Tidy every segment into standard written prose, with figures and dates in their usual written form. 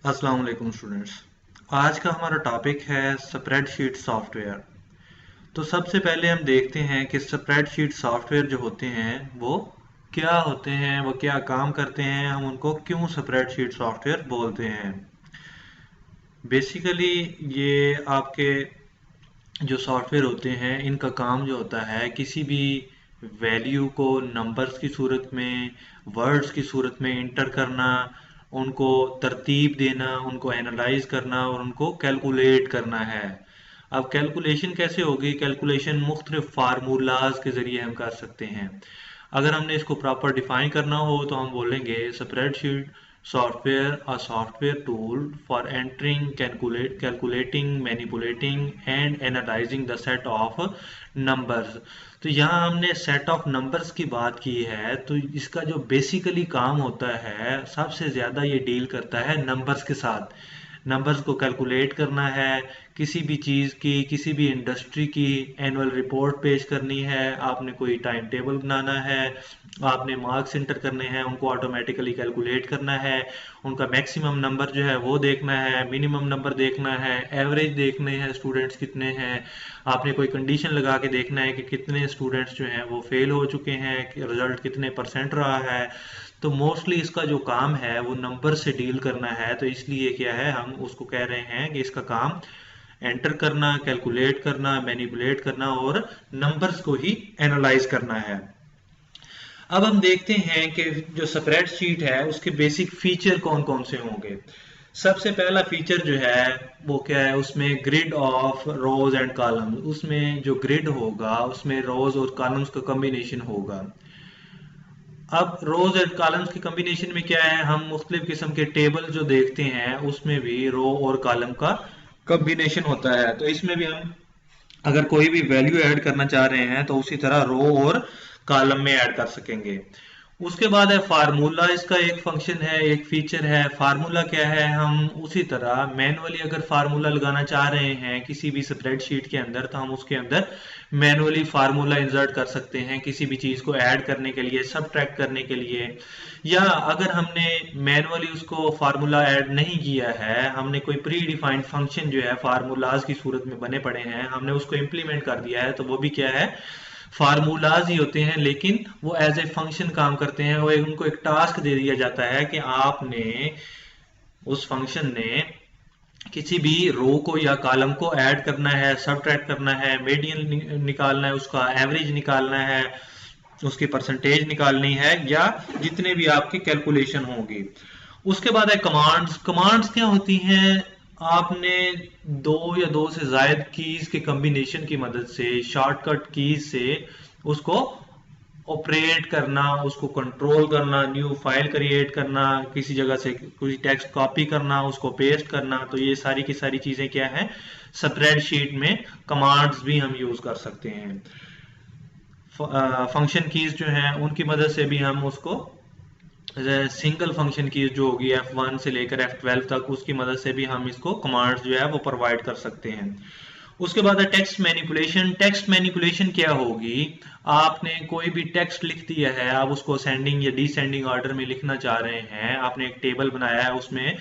अस्सलाम वालेकुम स्टूडेंट्स। आज का हमारा टॉपिक है स्प्रेडशीट सॉफ्टवेयर। तो सबसे पहले हम देखते हैं कि स्प्रेडशीट सॉफ्टवेयर जो होते हैं वो क्या होते हैं, वो क्या काम करते हैं, हम उनको क्यों स्प्रेडशीट सॉफ्टवेयर बोलते हैं। बेसिकली ये आपके जो सॉफ्टवेयर होते हैं इनका काम जो होता है किसी भी वैल्यू को नंबर्स की सूरत में, वर्ड्स की सूरत में इंटर करना, उनको तरतीब देना, उनको एनालाइज करना और उनको कैलकुलेट करना है। अब कैलकुलेशन कैसे होगी? कैलकुलेशन मुख्तलिफ फार्मूलाज के ज़रिए हम कर सकते हैं। अगर हमने इसको प्रॉपर डिफाइन करना हो तो हम बोलेंगे spreadsheet software a software tool for entering, calculating, manipulating and analysing the set of numbers. तो यहाँ हमने सेट ऑफ नंबर्स की बात की है, तो इसका जो बेसिकली काम होता है सबसे ज़्यादा ये डील करता है नंबर्स के साथ। नंबर्स को कैलकुलेट करना है, किसी भी चीज़ की, किसी भी इंडस्ट्री की एनुअल रिपोर्ट पेश करनी है, आपने कोई टाइम टेबल बनाना है, आपने मार्क्स इंटर करने हैं, उनको ऑटोमेटिकली कैलकुलेट करना है, उनका मैक्सिमम नंबर जो है वो देखना है, मिनिमम नंबर देखना है, एवरेज देखने हैं स्टूडेंट्स कितने हैं, आपने कोई कंडीशन लगा के देखना है कि कितने स्टूडेंट्स जो हैं वो फेल हो चुके हैं, कि रिजल्ट कितने परसेंट रहा है। तो मोस्टली इसका जो काम है वो नंबर से डील करना है, तो इसलिए क्या है, हम उसको कह रहे हैं कि इसका काम एंटर करना, कैलकुलेट करना, मैनिपुलेट करना और नंबर्स को ही एनालाइज करना है। अब हम देखते हैं कि जो स्प्रेडशीट है उसके बेसिक फीचर कौन कौन से होंगे। सबसे पहला फीचर जो है वो क्या है, उसमें grid of rose and columns, उसमें जो ग्रिड होगा उसमें रोज और कॉलम्स का कॉम्बिनेशन होगा। अब रोज एंड कॉलम्स के कॉम्बिनेशन में क्या है, हम मुख्तलिफ किस्म के टेबल जो देखते हैं उसमें भी रो और कॉलम का कॉम्बिनेशन होता है। तो इसमें भी हम अगर कोई भी वैल्यू ऐड करना चाह रहे हैं तो उसी तरह रो और कॉलम में ऐड कर सकेंगे। उसके बाद है फार्मूला, इसका एक फंक्शन है, एक फीचर है। फार्मूला क्या है, हम उसी तरह मैनुअली अगर फार्मूला लगाना चाह रहे हैं किसी भी स्प्रेडशीट के अंदर तो हम उसके अंदर मैनुअली फार्मूला इंसर्ट कर सकते हैं किसी भी चीज को ऐड करने के लिए, सबट्रैक्ट करने के लिए। या अगर हमने मैनुअली उसको फार्मूला ऐड नहीं किया है, हमने कोई प्री डिफाइंड फंक्शन जो है फार्मूलाज की सूरत में बने पड़े हैं, हमने उसको इम्प्लीमेंट कर दिया है, तो वो भी क्या है, फार्मूलाज ही होते हैं, लेकिन वो एज ए फंक्शन काम करते हैं। वो उनको एक टास्क दे दिया जाता है कि आपने, उस फंक्शन ने किसी भी रो को या कॉलम को ऐड करना है, सबट्रैक्ट करना है, मीडियन निकालना है, उसका एवरेज निकालना है, उसकी परसेंटेज निकालनी है, या जितने भी आपकी कैलकुलेशन होगी। उसके बाद है कमांड्स। कमांड्स क्या होती हैं, आपने दो या दो से ज्यादा कीज के कॉम्बिनेशन की मदद से, शॉर्टकट कीज से उसको ऑपरेट करना, उसको कंट्रोल करना, न्यू फाइल क्रिएट करना, किसी जगह से कोई टेक्स्ट कॉपी करना, उसको पेस्ट करना। तो ये सारी की सारी चीजें क्या है, स्प्रेडशीट में कमांड्स भी हम यूज कर सकते हैं। फंक्शन कीज जो हैं उनकी मदद से भी हम उसको, सिंगल फंक्शन की जो होगी F1 से लेकर F12 तक, उसकी मदद से भी हम इसको कमांड्स जो है वो प्रोवाइड कर सकते हैं। उसके बाद है टेक्स्ट मैनिपुलेशन। टेक्स्ट मैनिपुलेशन क्या होगी, आपने कोई भी टेक्स्ट लिख दिया है, आप उसको असेंडिंग या डिसेंडिंग ऑर्डर में लिखना चाह रहे हैं, आपने एक टेबल बनाया है, उसमें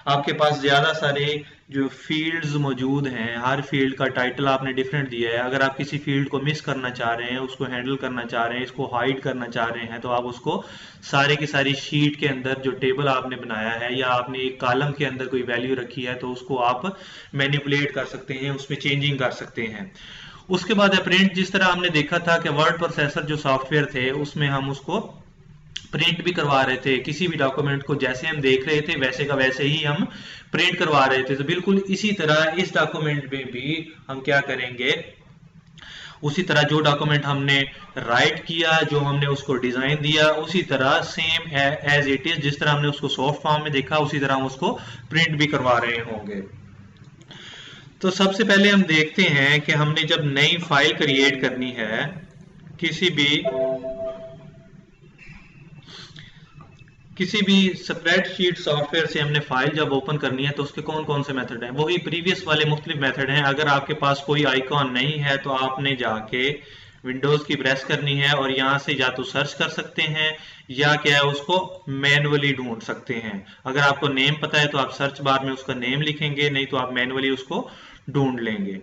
आपके पास ज्यादा सारे जो फील्ड्स मौजूद हैं, हर फील्ड का टाइटल आपने डिफरेंट दिया है। अगर आप किसी फील्ड को मिस करना चाह रहे हैं, उसको हैंडल करना चाह रहे हैं, इसको हाइड करना चाह रहे हैं, तो आप उसको सारे की सारी शीट के अंदर जो टेबल आपने बनाया है, या आपने एक कॉलम के अंदर कोई वैल्यू रखी है, तो उसको आप मैनिपुलेट कर सकते हैं, उसमें चेंजिंग कर सकते हैं। उसके बाद है प्रिंट। जिस तरह हमने देखा था कि वर्ड प्रोसेसर जो सॉफ्टवेयर थे उसमें हम उसको प्रिंट भी करवा रहे थे, किसी भी डॉक्यूमेंट को जैसे हम देख रहे थे वैसे का वैसे ही हम प्रिंट करवा रहे थे। तो बिल्कुल इसी तरह इस डॉक्यूमेंट में भी हम क्या करेंगे, उसी तरह जो डॉक्यूमेंट हमने राइट किया, जो हमने उसको डिजाइन दिया, उसी तरह सेम एज इट इज, जिस तरह हमने उसको सॉफ्ट फॉर्म में देखा उसी तरह हम उसको प्रिंट भी करवा रहे होंगे। तो सबसे पहले हम देखते हैं कि हमने जब नई फाइल क्रिएट करनी है, किसी भी स्प्रेडशीट सॉफ्टवेयर से हमने फाइल जब ओपन करनी है तो उसके कौन कौन से मेथड हैं, वही प्रीवियस वाले मुख्तलिफ मेथड हैं। अगर आपके पास कोई आइकॉन नहीं है तो आपने जाके विंडोज की प्रेस करनी है और यहाँ से या तो सर्च कर सकते हैं या क्या है उसको मैनुअली ढूंढ सकते हैं। अगर आपको नेम पता है तो आप सर्च बार में उसका नेम लिखेंगे, नहीं तो आप मैनुअली उसको ढूंढ लेंगे।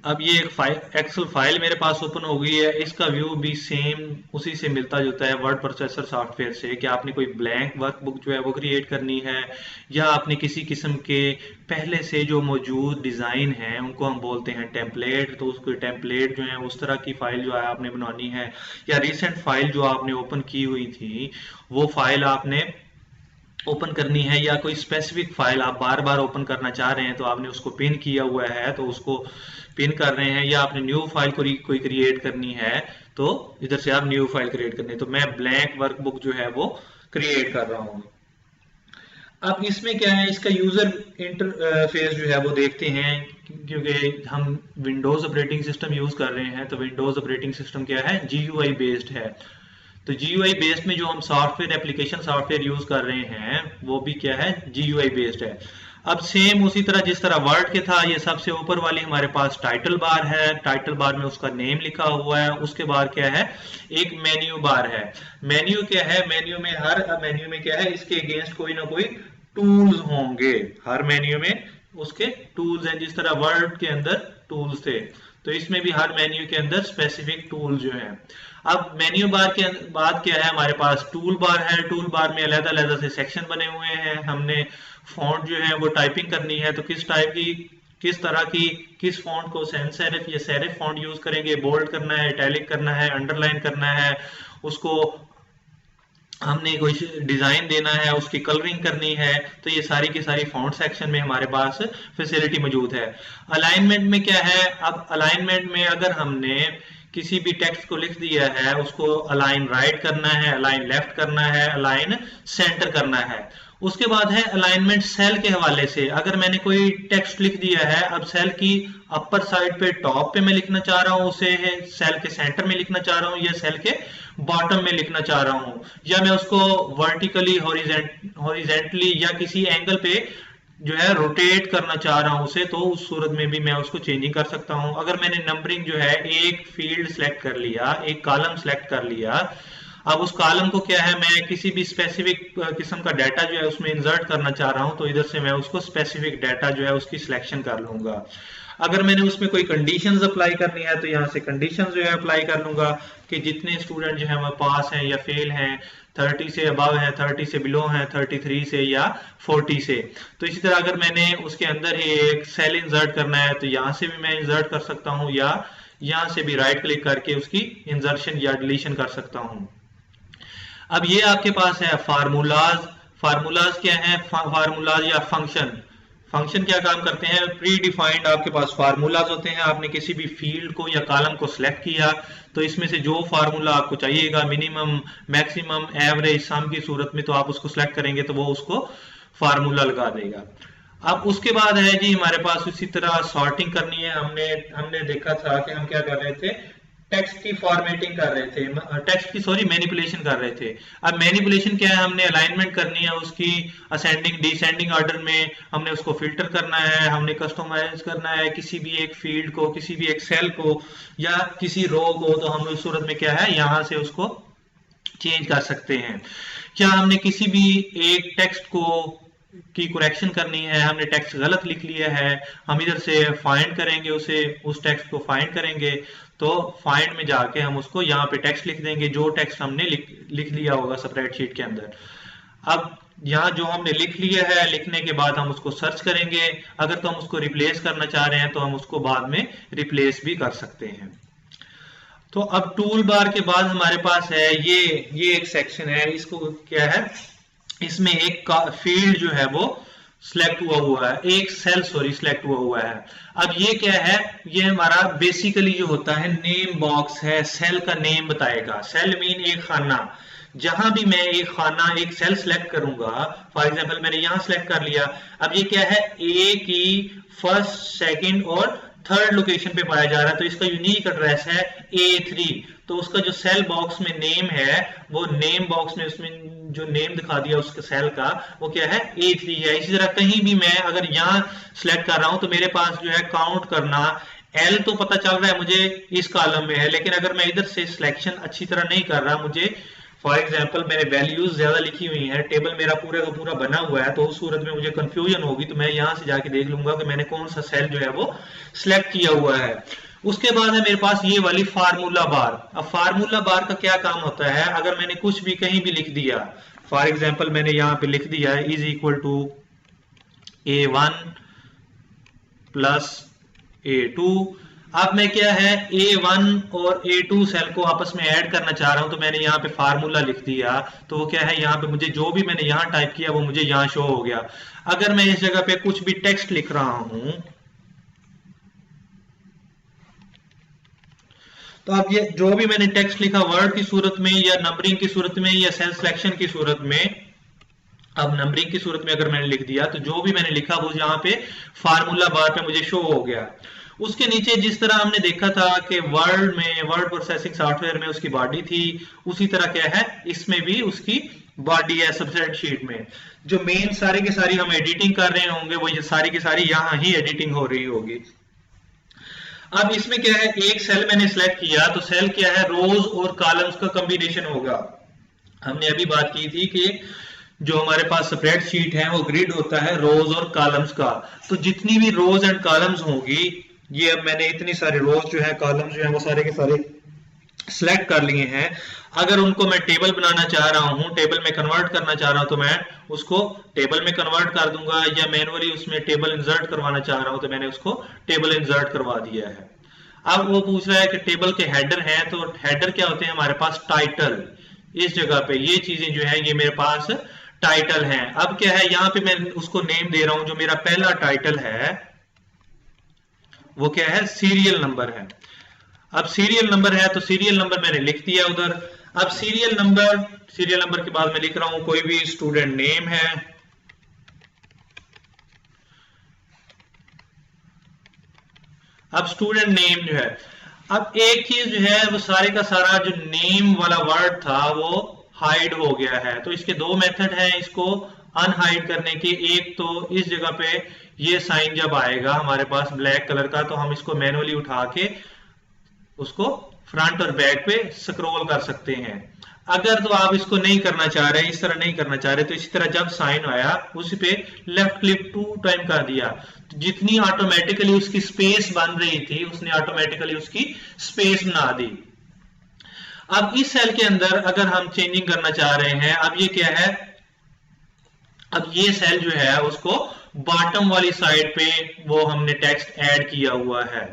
अब ये एक एक्सेल फाइल मेरे पास ओपन हो गई है। इसका व्यू भी सेम उसी से मिलता जुलता है वर्ड प्रोसेसर सॉफ्टवेयर से, कि आपने कोई ब्लैंक वर्कबुक जो है वो क्रिएट करनी है या आपने किसी किस्म के पहले से जो मौजूद डिज़ाइन हैं उनको हम बोलते हैं टेम्पलेट, तो उसको टेम्पलेट जो है उस तरह की फाइल जो है आपने बनवानी है, या रिसेंट फाइल जो आपने ओपन की हुई थी वो फाइल आपने ओपन करनी है, या कोई स्पेसिफिक फाइल आप बार बार ओपन करना चाह रहे हैं तो आपने उसको पिन किया हुआ है तो उसको पिन कर रहे हैं, या आपने न्यू फाइल को कोई क्रिएट करनी है तो इधर से आप न्यू फाइल क्रिएट करनी है। तो मैं ब्लैंक वर्कबुक जो है वो क्रिएट कर रहा हूँ। अब इसमें क्या है, इसका यूजर इंटरफेस जो है वो देखते हैं, क्योंकि हम विंडोज ऑपरेटिंग सिस्टम यूज कर रहे हैं तो विंडोज ऑपरेटिंग सिस्टम क्या है, GUI बेस्ड है। तो GUI बेस्ड में जो हम सॉफ्टवेयर एप्लीकेशन सॉफ्टवेयर यूज कर रहे हैं वो भी क्या है, GUI बेस्ड है। अब सेम उसी तरह जिस तरह वर्ड के था, ये सबसे ऊपर वाली हमारे पास टाइटल बार है, टाइटल बार में उसका नेम लिखा हुआ है। उसके बाद क्या है, एक मेन्यू बार है। मेन्यू क्या है, मेन्यू में हर मेन्यू में क्या है, इसके अगेंस्ट कोई ना कोई टूल्स होंगे। हर मेन्यू में उसके टूल्स हैं, जिस तरह वर्ड के अंदर टूल्स थे तो इसमें भी हर मेन्यू के अंदर स्पेसिफिक टूल जो है। अब मेन्यू बार के बाद क्या है, हमारे पास टूल बार है। टूल बार में अलग अलग से सेक्शन बने हुए हैं। हमने फॉन्ट जो है वो टाइपिंग करनी है तो किस टाइप की, किस तरह की, किस फॉन्ट को सैंस सेरिफ या सेरिफ फॉन्ट यूज करेंगे, बोल्ड करना है, इटैलिक करना है, अंडरलाइन करना है, उसको हमने कोई डिजाइन देना है, उसकी कलरिंग करनी है, तो ये सारी की सारी फॉन्ट सेक्शन में हमारे पास फैसिलिटी मौजूद है। अलाइनमेंट में क्या है, अब अलाइनमेंट में अगर हमने किसी भी टेक्स्ट को लिख दिया है उसको अलाइन राइट करना है, अलाइन लेफ्ट करना है, अलाइन सेंटर करना है। उसके बाद है अलाइनमेंट सेल के हवाले से। अगर मैंने कोई टेक्स्ट लिख दिया है, अब सेल की अपर साइड पे टॉप पे मैं लिखना चाह रहा हूँ उसे, है सेल के सेंटर में लिखना चाह रहा हूँ या सेल के बॉटम में लिखना चाह रहा हूँ, या मैं उसको वर्टिकली हॉरिजेंटली या किसी एंगल पे जो है रोटेट करना चाह रहा हूं उसे, तो उस सूरत में भी मैं उसको चेंजिंग कर सकता हूं। अगर मैंने नंबरिंग जो है एक फील्ड सेलेक्ट कर लिया, एक कॉलम सेलेक्ट कर लिया, अब उस कॉलम को क्या है, मैं किसी भी स्पेसिफिक किस्म का डाटा जो है उसमें इंसर्ट करना चाह रहा हूं तो इधर से मैं उसको स्पेसिफिक डाटा जो है उसकी सिलेक्शन कर लूंगा। अगर मैंने उसमें कोई कंडीशंस अप्लाई करनी है तो यहाँ से कंडीशंस जो है अप्लाई कर लूंगा कि जितने स्टूडेंट जो है वो पास हैं या फेल हैं, 30 से अबव है, 30 से बिलो है, 33 से या 40 से। तो इसी तरह अगर मैंने उसके अंदर ही एक सेल इंसर्ट करना है तो यहाँ से भी मैं इंसर्ट कर सकता हूँ, या यहाँ से भी राइट क्लिक करके उसकी इंसर्शन या डिलीशन कर सकता हूँ। अब ये आपके पास है फार्मूलाज। फार्मूलाज क्या है, फार्मूलाज या फंक्शन। फंक्शन क्या काम करते हैं, प्री डिफाइंड आपके पास फार्मूलाज होते हैं। आपने किसी भी फील्ड को या कॉलम को सिलेक्ट किया तो इसमें से जो फार्मूला आपको चाहिएगा, मिनिमम, मैक्सिमम, एवरेज, सम की सूरत में, तो आप उसको सिलेक्ट करेंगे तो वो उसको फार्मूला लगा देगा। अब उसके बाद है जी हमारे पास इसी तरह सॉर्टिंग करनी है। हमने देखा था कि हम क्या कर रहे थे, टेक्स्ट की फॉर्मेटिंग कर रहे थे, टेक्स्ट की सॉरी मैनिपुलेशन कर रहे थे। अब मैनिपुलेशन क्या है, हमने अलाइनमेंट करनी है उसकी असेंडिंग डिसेंडिंग ऑर्डर में, हमने उसको फिल्टर करना है, हमने कस्टमाइज करना है किसी भी एक फील्ड को, किसी भी एक सेल को या किसी रो को, तो हम उस सूरत में क्या है यहाँ से उसको चेंज कर सकते हैं। क्या हमने किसी भी एक टेक्स्ट को की करेक्शन करनी है, हमने टेक्स्ट गलत लिख लिया है, हम इधर से फाइंड करेंगे उसे, उस टेक्स्ट को फाइंड करेंगे तो फाइंड में जाके हम उसको यहाँ पे टेक्स्ट लिख देंगे जो टेक्स्ट हमने लिख लिया होगा स्प्रेडशीट के अंदर। अब यहाँ जो हमने लिख लिया है, लिखने के बाद हम उसको सर्च करेंगे। अगर तो हम उसको रिप्लेस करना चाह रहे हैं तो हम उसको बाद में रिप्लेस भी कर सकते हैं। तो अब टूल बार के बाद हमारे पास है ये एक सेक्शन है, इसको क्या है, इसमें एक फील्ड जो है वो सिलेक्ट हुआ है, एक सेल सॉरी सिलेक्ट हुआ है। अब ये क्या है, ये हमारा बेसिकली जो होता है नेम बॉक्स है, सेल का नेम बताएगा। सेल मीन एक खाना, जहां भी मैं एक खाना एक सेल सिलेक्ट करूंगा, फॉर एग्जांपल मैंने यहां सिलेक्ट कर लिया, अब ये क्या है, ए की फर्स्ट, सेकंड और थर्ड लोकेशन पे पाया जा रहा है, तो इसका यूनिक एड्रेस है A3। तो उसका जो सेल बॉक्स में नेम है, वो नेम बॉक्स में उसमें जो नेम दिखा दिया उसके सेल का, वो क्या है, A3 है। इसी तरह कहीं भी मैं अगर यहाँ सिलेक्ट कर रहा हूं तो मेरे पास जो है काउंट करना, एल तो पता चल रहा है मुझे इस कॉलम में है, लेकिन अगर मैं इधर से सिलेक्शन अच्छी तरह नहीं कर रहा, मुझे फॉर एग्जाम्पल मैंने वैल्यूज ज्यादा लिखी हुई है, टेबल मेरा पूरा का पूरा बना हुआ है, तो उस सूरत में मुझे कंफ्यूजन होगी, तो मैं यहां से जाके देख लूंगा कि मैंने कौन सा सेल जो है वो सिलेक्ट किया हुआ है। उसके बाद है मेरे पास ये वाली फार्मूला बार। अब फार्मूला बार का क्या काम होता है, अगर मैंने कुछ भी कहीं भी लिख दिया, फॉर एग्जाम्पल मैंने यहाँ पे लिख दिया है is equal to A1 plus A2। अब मैं क्या है A1 और A2 सेल को आपस में ऐड करना चाह रहा हूं, तो मैंने यहाँ पे फार्मूला लिख दिया, तो वो क्या है, यहाँ पे मुझे जो भी मैंने यहाँ टाइप किया वो मुझे यहाँ शो हो गया। अगर मैं इस जगह पे कुछ भी टेक्स्ट लिख रहा हूं, तो अब ये जो भी मैंने टेक्स्ट लिखा वर्ड की सूरत में या नंबरिंग की सूरत में या सेल सिलेक्शन की सूरत में, अब नंबरिंग की सूरत में अगर मैंने लिख दिया तो जो भी मैंने लिखा वो यहाँ पे फार्मूला बार पे मुझे शो हो गया। उसके नीचे जिस तरह हमने देखा था कि वर्ड में, वर्ड प्रोसेसिंग सॉफ्टवेयर में उसकी बॉडी थी, उसी तरह क्या है इसमें भी उसकी बॉडी है स्प्रेडशीट में। जो मेन सारी की सारी हम एडिटिंग कर रहे होंगे वो ये सारी की सारी यहाँ ही एडिटिंग हो रही होगी। अब इसमें क्या है, एक सेल मैंने सिलेक्ट किया तो सेल क्या है, रोज और कॉलम्स का कॉम्बिनेशन होगा। हमने अभी बात की थी कि जो हमारे पास स्प्रेडशीट है वो ग्रिड होता है रोज और कॉलम्स का, तो जितनी भी रोज एंड कॉलम्स होगी, ये अब मैंने इतनी सारी रोज जो है कॉलम्स जो है वो सारे के सारे सिलेक्ट कर लिए हैं। अगर उनको मैं टेबल बनाना चाह रहा हूं, टेबल में कन्वर्ट करना चाह रहा हूं, तो मैं उसको टेबल में कन्वर्ट कर दूंगा, या मैनुअली उसमें टेबल इंसर्ट करवाना चाह रहा हूं तो मैंने उसको टेबल इंसर्ट करवा दिया है। अब वो पूछ रहा है कि टेबल के हेडर हैं, तो हेडर क्या होते हैं हमारे पास, टाइटल। इस जगह पे ये चीजें जो है ये मेरे पास टाइटल हैं। अब क्या है, यहाँ पे मैं उसको नेम दे रहा हूं, जो मेरा पहला टाइटल है वो क्या है, सीरियल नंबर है। अब सीरियल नंबर है तो सीरियल नंबर मैंने लिख दिया उधर। अब सीरियल नंबर के बाद मैं लिख रहा हूं कोई भी स्टूडेंट नेम है। अब स्टूडेंट नेम जो है, अब एक चीज जो है वो सारे का सारा जो नेम वाला वर्ड था वो हाइड हो गया है। तो इसके दो मेथड हैं इसको अनहाइड करने के। एक तो इस जगह पे ये साइन जब आएगा हमारे पास ब्लैक कलर का, तो हम इसको मैनुअली उठा के उसको फ्रंट और बैक पे स्क्रॉल कर सकते हैं। अगर तो आप इसको नहीं करना चाह रहे, इस तरह नहीं करना चाह रहे, तो इसी तरह जब साइन आया उसी पे लेफ्ट क्लिक 2 टाइम कर दिया, तो जितनी ऑटोमेटिकली उसकी स्पेस बन रही थी उसने ऑटोमेटिकली उसकी स्पेस बना दी। अब इस सेल के अंदर अगर हम चेंजिंग करना चाह रहे हैं, अब ये क्या है, अब ये सेल जो है उसको बॉटम वाली साइड पे वो हमने टेक्स्ट ऐड किया हुआ है।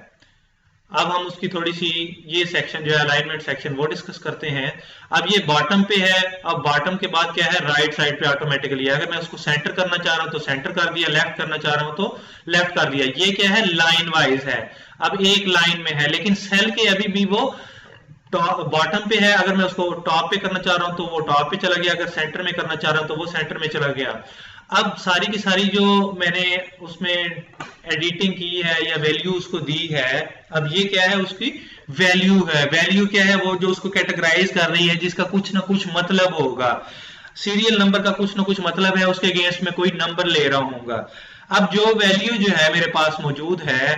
अब हम उसकी थोड़ी सी ये सेक्शन जो है अलाइनमेंट सेक्शन वो डिस्कस करते हैं। अब ये बॉटम पे है, अब बॉटम के बाद क्या है, राइट साइड पे ऑटोमेटिकली है। अगर मैं उसको सेंटर करना चाह रहा हूं तो सेंटर कर दिया, लेफ्ट करना चाह रहा हूं तो लेफ्ट कर दिया। ये क्या है, लाइन वाइज है, अब एक लाइन में है, लेकिन सेल के अभी भी वो बॉटम पे है। अगर मैं उसको टॉप पे करना चाह रहा हूं तो वो टॉप पे चला गया, अगर सेंटर में करना चाह रहा हूं तो वो सेंटर में चला गया। अब सारी की सारी जो मैंने उसमें एडिटिंग की है या वैल्यू उसको दी है, अब ये क्या है, उसकी वैल्यू है। वैल्यू क्या है, वो जो उसको कैटेगराइज कर रही है, जिसका कुछ ना कुछ मतलब होगा। सीरियल नंबर का कुछ ना कुछ मतलब है, उसके अगेंस्ट में कोई नंबर ले रहा हूंगा। अब जो वैल्यू जो है मेरे पास मौजूद है,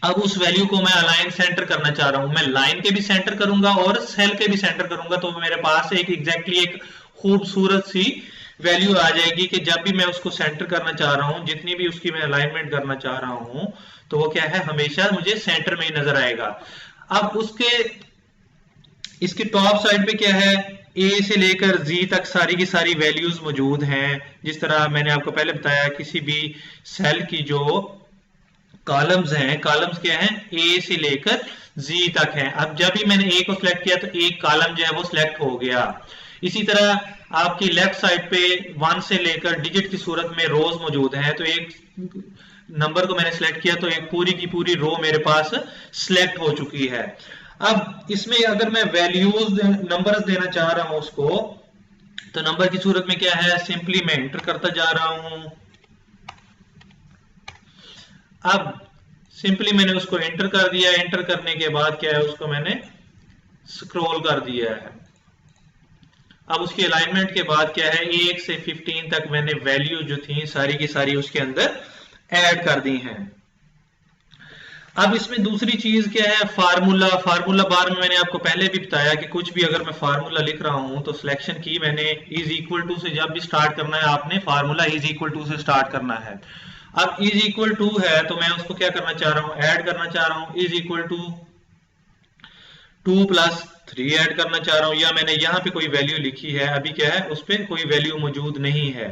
अब उस वैल्यू को मैं अलाइन सेंटर करना चाह रहा हूं। मैं लाइन के भी सेंटर करूंगा और सेल के भी सेंटर करूंगा, तो मेरे पास एक एग्जैक्टली एक खूबसूरत सी वैल्यू आ जाएगी कि जब भी मैं उसको सेंटर करना चाह रहा हूं, जितनी भी उसकी मैं अलाइनमेंट करना चाह रहा हूं, तो वो क्या है, हमेशा मुझे सेंटर में ही नजर आएगा। अब उसके इसकी टॉप साइड पे क्या है, ए से लेकर जी तक सारी की सारी वैल्यूज मौजूद हैं। जिस तरह मैंने आपको पहले बताया, किसी भी सेल की जो कॉलम्स हैं, कॉलम्स क्या हैं, ए से लेकर जी तक हैं। अब जब भी मैंने ए को सिलेक्ट किया तो एक कॉलम जो है वो सिलेक्ट हो गया। इसी तरह आपकी लेफ्ट साइड पे 1 से लेकर डिजिट की सूरत में रोज मौजूद हैं, तो एक नंबर को मैंने सिलेक्ट किया तो एक पूरी की पूरी रो मेरे पास सिलेक्ट हो चुकी है। अब इसमें अगर मैं वैल्यूज नंबर्स देना चाह रहा हूं उसको, तो नंबर की सूरत में क्या है, सिंपली मैं एंटर करता जा रहा हूं। अब सिंपली मैंने उसको एंटर कर दिया, एंटर करने के बाद क्या है, उसको मैंने स्क्रॉल कर दिया है। अब उसकी अलाइनमेंट के बाद क्या है, 1 से 15 तक मैंने वैल्यू जो थी सारी की सारी उसके अंदर ऐड कर दी हैं। अब इसमें दूसरी चीज क्या है, फार्मूला। फार्मूला बार में मैंने आपको पहले भी बताया कि कुछ भी अगर मैं फार्मूला लिख रहा हूं तो सिलेक्शन की मैंने इज इक्वल टू से जब भी स्टार्ट करना है आपने फार्मूला इज इक्वल टू से स्टार्ट करना है। अब इज इक्वल टू है तो मैं उसको क्या करना चाह रहा हूं, ऐड करना चाह रहा हूं। Is equal to 2 plus 3 add करना चाह रहा हूं, या मैंने यहां पे कोई वैल्यू लिखी है, अभी क्या है उस पर कोई वैल्यू मौजूद नहीं है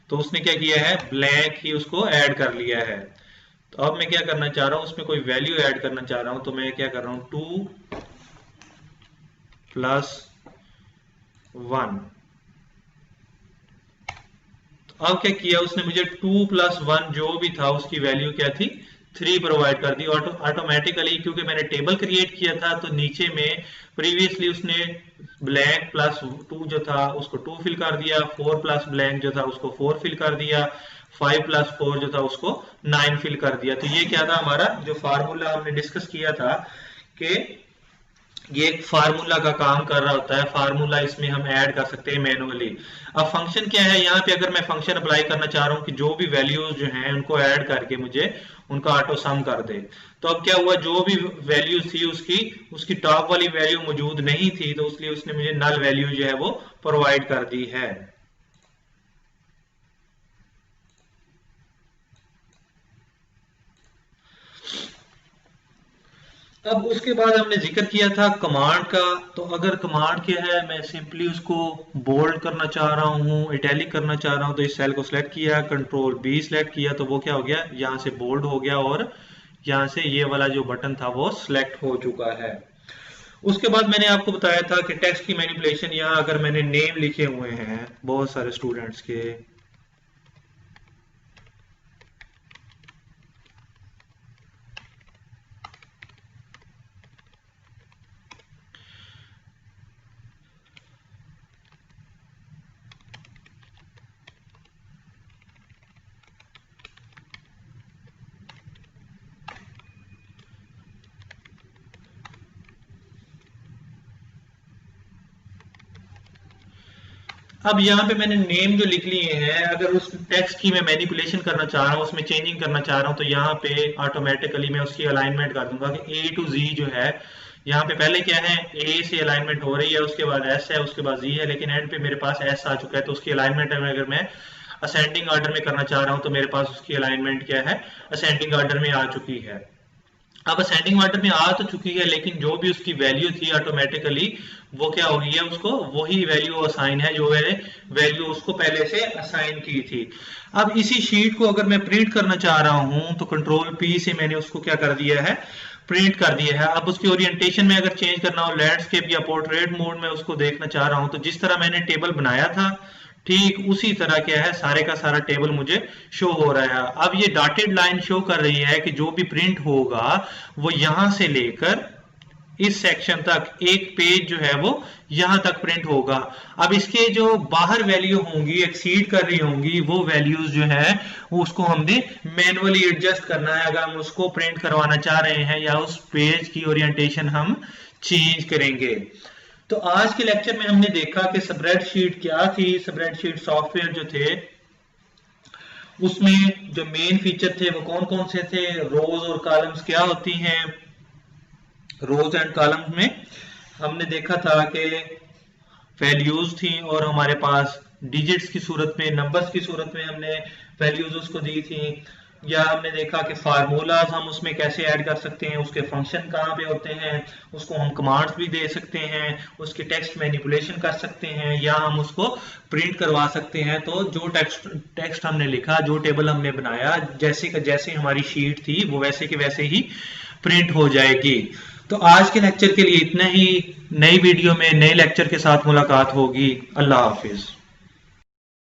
तो उसने क्या किया है, ब्लैंक ही उसको ऐड कर लिया है। तो अब मैं क्या करना चाह रहा हूं, उसमें कोई वैल्यू ऐड करना चाह रहा हूं तो मैं क्या कर रहा हूं, 2 प्लस 1। तो अब क्या किया उसने, मुझे 2 प्लस 1 जो भी था उसकी वैल्यू क्या थी, 3 प्रोवाइड कर दी ऑटोमेटिकली, क्योंकि मैंने टेबल क्रिएट किया था तो नीचे में प्रीवियसली उसने ब्लैंक प्लस 2 जो था उसको 2 फिल कर दिया, 4 प्लस ब्लैंक जो था उसको 4 फिल कर दिया, 5 प्लस 4 जो था उसको 9 फिल कर दिया। तो ये क्या था हमारा जो फार्मूला हमने डिस्कस किया था कि ये एक फार्मूला का काम कर रहा होता है। फार्मूला इसमें हम ऐड कर सकते हैं मैनुअली। अब फंक्शन क्या है, यहाँ पे अगर मैं फंक्शन अप्लाई करना चाह रहा हूँ कि जो भी वैल्यूज जो हैं उनको ऐड करके मुझे उनका ऑटो सम कर दे, तो अब क्या हुआ, जो भी वैल्यू थी उसकी टॉप वाली वैल्यू मौजूद नहीं थी तो इसलिए उसने मुझे नल वैल्यू जो है वो प्रोवाइड कर दी है। अब उसके बाद हमने जिक्र किया था कमांड का। तो अगर कमांड क्या है, मैं सिंपली उसको बोल्ड करना चाह रहा हूँ, इटैलिक करना चाह रहा हूँ, तो इस सेल को सिलेक्ट किया, कंट्रोल बी सिलेक्ट किया तो वो क्या हो गया, यहाँ से बोल्ड हो गया और यहाँ से ये वाला जो बटन था वो सिलेक्ट हो चुका है। उसके बाद मैंने आपको बताया था कि टेक्स्ट की मैनिपुलेशन, यहाँ अगर मैंने नेम लिखे हुए हैं बहुत सारे स्टूडेंट्स के, अब यहाँ पे मैंने नेम जो लिख लिए हैं, अगर उस टेक्स्ट की मैं मैनिपुलेशन करना चाह रहा हूँ, उसमें चेंजिंग करना चाह रहा हूँ, तो यहाँ पे ऑटोमेटिकली मैं उसकी अलाइनमेंट कर दूंगा कि A to Z जो है, यहाँ पे पहले क्या है, A से अलाइनमेंट हो रही है, उसके बाद S है, उसके बाद Z है, लेकिन एंड पे मेरे पास S आ चुका है। तो उसकी अलाइनमेंट अगर मैं असेंडिंग ऑर्डर में करना चाह रहा हूँ तो मेरे पास उसकी अलाइनमेंट क्या है, असेंडिंग ऑर्डर में आ चुकी है। अब असेंडिंग ऑर्डर में आ तो चुकी है, लेकिन जो भी उसकी वैल्यू थी ऑटोमेटिकली वो क्या हो गई है, उसको वही वैल्यू असाइन है जो मैंने वैल्यू उसको पहले से असाइन की थी। अब इसी शीट को अगर मैं प्रिंट करना चाह रहा हूं तो कंट्रोल पी से मैंने उसको क्या कर दिया है, प्रिंट कर दिया है। अब उसकी ओरिएंटेशन में अगर चेंज करना हो, लैंडस्केप या पोर्ट्रेट मोड में उसको देखना चाह रहा हूं, तो जिस तरह मैंने टेबल बनाया था ठीक उसी तरह क्या है, सारे का सारा टेबल मुझे शो हो रहा है। अब ये डॉटेड लाइन शो कर रही है कि जो भी प्रिंट होगा वो यहां से लेकर इस सेक्शन तक एक पेज जो है वो यहां तक प्रिंट होगा। अब इसके जो बाहर वैल्यू होंगी, एक्सीड कर रही होंगी, वो वैल्यूज जो है उसको हमने मैनुअली एडजस्ट करना है अगर हम उसको प्रिंट करवाना चाह रहे हैं, या उस पेज की ओरिएंटेशन हम चेंज करेंगे। तो आज के लेक्चर में हमने देखा कि स्प्रेडशीट क्या थी। स्प्रेडशीट सॉफ्टवेयर जो थे उसमें जो मेन फीचर थे वो कौन कौन से थे, रोज और कॉलम्स क्या होती हैं। रोज एंड कॉलम्स में हमने देखा था कि वैल्यूज थी और हमारे पास डिजिट्स की सूरत में, नंबर्स की सूरत में हमने वैल्यूज उसको दी थी। या हमने देखा कि फार्मूलाज हम उसमें कैसे ऐड कर सकते हैं, उसके फंक्शन कहाँ पे होते हैं, उसको हम कमांड्स भी दे सकते हैं, उसके टेक्स्ट मैनिपुलेशन कर सकते हैं, या हम उसको प्रिंट करवा सकते हैं। तो जो टेक्स्ट हमने लिखा, जो टेबल हमने बनाया, जैसे का जैसे हमारी शीट थी वो वैसे के वैसे ही प्रिंट हो जाएगी। तो आज के लेक्चर के लिए इतना ही। नई वीडियो में नए लेक्चर के साथ मुलाकात होगी। अल्लाह हाफिज।